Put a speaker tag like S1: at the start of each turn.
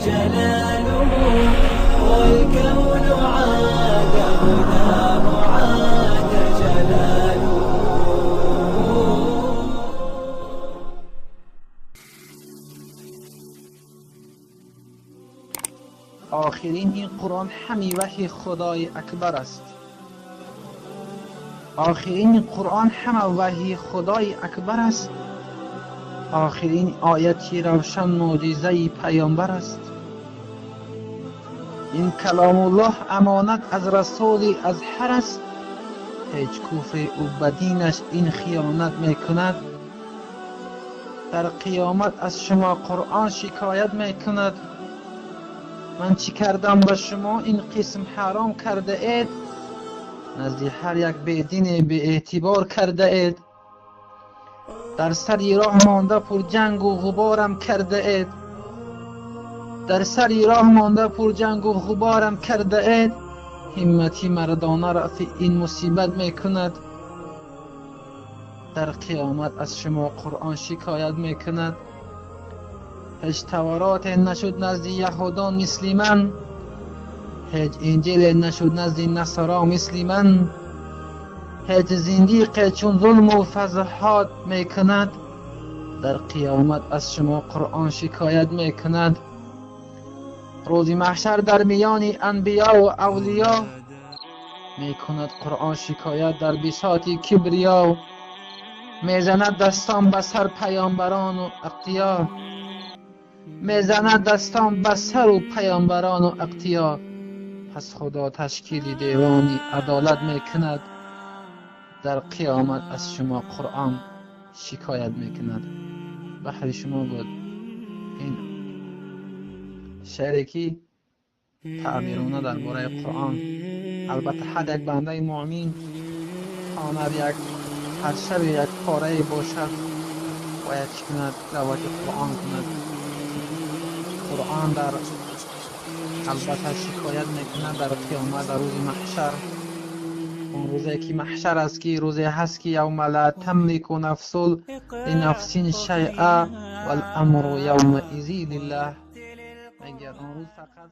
S1: جلاله والكون عاد غلام عاد جلاله.
S2: آخرین این قرآن همی وحی خدای اکبر است. آخرین این قرآن همه وحی خدای اکبر است. آخرین آیتی روشن معجزه پیامبر است. این کلام الله امانت از رسول اظهر است. هیچ کفر او بدینش این خیانت میکند. در قیامت از شما قرآن شکایت میکند. من چی کردم به شما این قسم حرام کرده اید؟ نزد هر یک بیدین به اعتبار کرده اید. در سری راه مانده پر جنگ و غبارم کرده اید. در سری راه مانده پر جنگ و غبارم کرده اید. همتی مردانه رفع این مصیبت میکند. در قیامت از شما قرآن شکایت میکند. هیچ تورات نشد نزد یهودان مثل من. هیچ انجیل نشد نزد نصارا مثل من. هیچ زندیق چون ظلم و فضاحت میکند. در قیامت از شما قرآن شکایت میکند. روز محشر در میان انبیا و اولیا میکند قرآن شکایت در بساط کبریا. میزند دستان به سر پیامبران و اقتیا. میزند دستان به سر و پیامبران و اقتیا. پس خدا تشکیل دیوانی عدالت میکند. در قیامت از شما قرآن شکایت میکند. بحر شما بود این شعری که تعبیرانه درباره قرآن. البته هر یک بنده مؤمن خواند یک هر شب یک پاره باشد باید چی کند؟ تلاوت قرآن کند. قرآن در البته شکایت میکند در قیامت در روز محشر. اون روزی که محشر است که روزی هست که یوم لا تملک نفس لنفس شیئا والامر یومئذ لله. میگه اون روز فقط